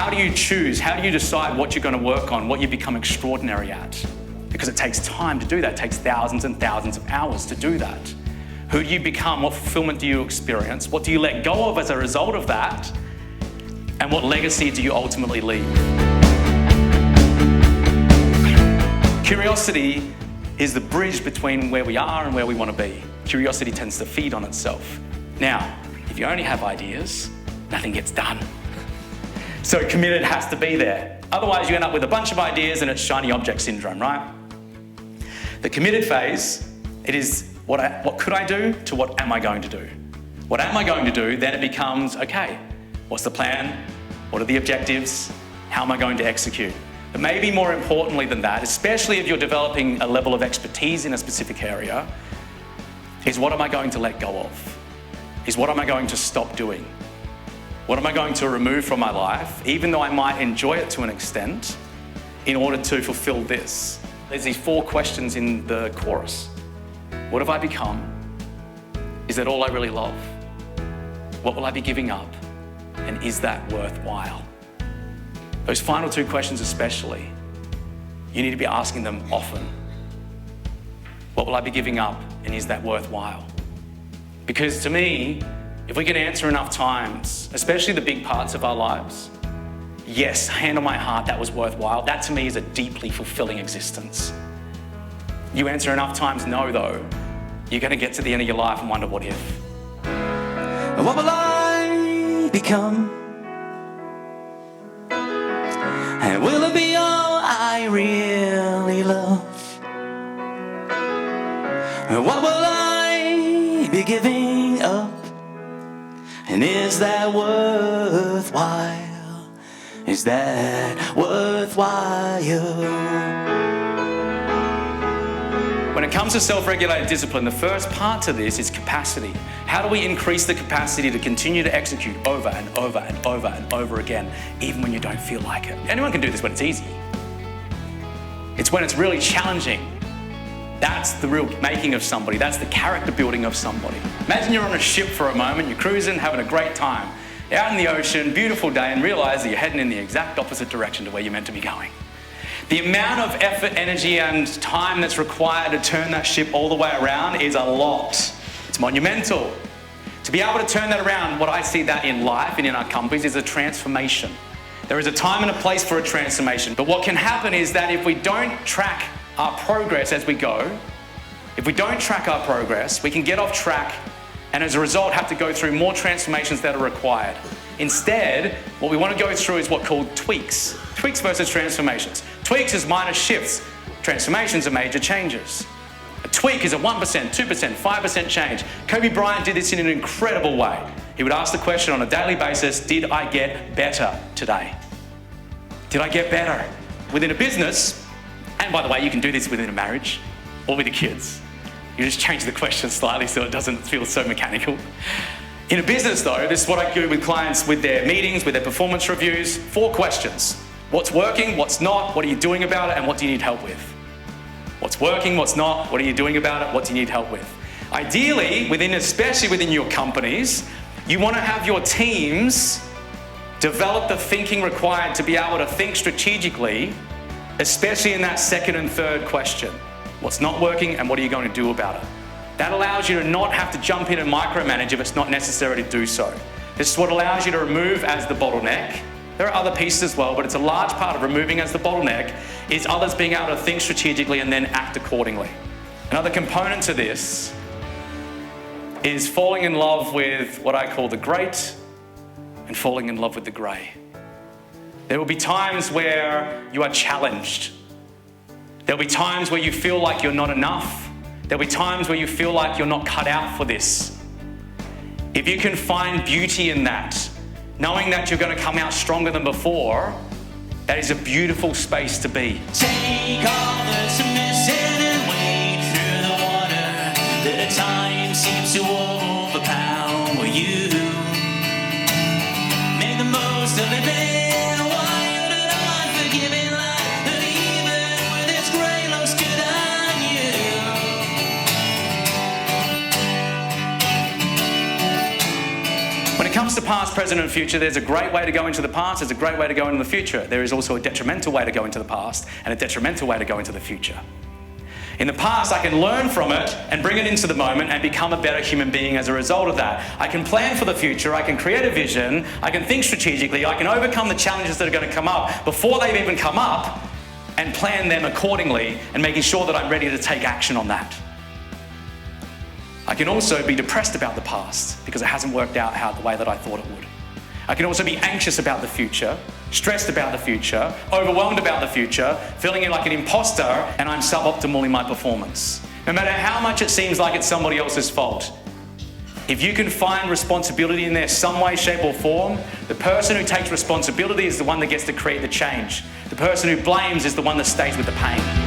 how do you choose? How do you decide what you're going to work on, what you become extraordinary at? Because it takes time to do that. It takes thousands and thousands of hours to do that. Who do you become? What fulfillment do you experience? What do you let go of as a result of that? And what legacy do you ultimately leave? Curiosity is the bridge between where we are and where we want to be. Curiosity tends to feed on itself. Now, if you only have ideas, nothing gets done. So committed has to be there. Otherwise, you end up with a bunch of ideas and it's shiny object syndrome, right? The committed phase, it is what could I do to what am I going to do? What am I going to do? Then it becomes, okay, what's the plan? What are the objectives? How am I going to execute? But maybe more importantly than that, especially if you're developing a level of expertise in a specific area, is what am I going to let go of? Is what am I going to stop doing? What am I going to remove from my life, even though I might enjoy it to an extent, in order to fulfill this? There's these 4 questions in the chorus. What have I become? Is that all I really love? What will I be giving up? And is that worthwhile? Those final 2 questions especially, you need to be asking them often. What will I be giving up? And is that worthwhile? Because to me, if we can answer enough times, especially the big parts of our lives, yes, hand on my heart, that was worthwhile. That to me is a deeply fulfilling existence. You answer enough times no though, you're going to get to the end of your life and wonder what if. What will I become? And will it be all I really love? What will I be giving up? And is that worthwhile? Is that worthwhile? When it comes to self-regulated discipline, the first part to this is capacity. How do we increase the capacity to continue to execute over and over and over and over again, even when you don't feel like it? Anyone can do this when it's easy. It's when it's really challenging. That's the real making of somebody. That's the character building of somebody. Imagine you're on a ship for a moment, you're cruising, having a great time. You're out in the ocean, beautiful day, and realize that you're heading in the exact opposite direction to where you're meant to be going. The amount of effort, energy, and time that's required to turn that ship all the way around is a lot. It's monumental. To be able to turn that around, what I see that in life and in our companies is a transformation. There is a time and a place for a transformation. But what can happen is that if we don't track our progress as we go, if we don't track our progress, we can get off track and as a result have to go through more transformations that are required. Instead, what we want to go through is what's called tweaks. Tweaks versus transformations. Tweaks is minor shifts. Transformations are major changes. A tweak is a 1%, 2%, 5% change. Kobe Bryant did this in an incredible way. He would ask the question on a daily basis, did I get better today? Did I get better? Within a business, and by the way, you can do this within a marriage or with your kids. You just change the question slightly so it doesn't feel so mechanical. In a business though, this is what I do with clients with their meetings, with their performance reviews. 4 questions. What's working, what's not, what are you doing about it, and what do you need help with? What's working, what's not, what are you doing about it, what do you need help with? Ideally, especially within your companies, you want to have your teams develop the thinking required to be able to think strategically, especially in that second and third question. What's not working and what are you going to do about it? That allows you to not have to jump in and micromanage if it's not necessary to do so. This is what allows you to remove as the bottleneck. There are other pieces as well, but it's a large part of removing as the bottleneck is others being able to think strategically and then act accordingly. Another component to this is falling in love with what I call the great and falling in love with the grey. There will be times where you are challenged. There'll be times where you feel like you're not enough. There'll be times where you feel like you're not cut out for this. If you can find beauty in that, knowing that you're going to come out stronger than before, that is a beautiful space to be. Take all the submission and wade through the water. The time seems to overpower you. Make the most of it then, while you're an unforgiving life that even with its grey looks good on you. When it comes to to past, present, and future, there's a great way to go into the past, there's a great way to go into the future. There is also a detrimental way to go into the past and a detrimental way to go into the future. In the past, I can learn from it and bring it into the moment and become a better human being as a result of that. I can plan for the future, I can create a vision, I can think strategically, I can overcome the challenges that are going to come up before they've even come up and plan them accordingly and making sure that I'm ready to take action on that. I can also be depressed about the past because it hasn't worked out the way that I thought it would. I can also be anxious about the future, stressed about the future, overwhelmed about the future, feeling like an imposter, and I'm suboptimal in my performance. No matter how much it seems like it's somebody else's fault, if you can find responsibility in there some way, shape or form, the person who takes responsibility is the one that gets to create the change. The person who blames is the one that stays with the pain.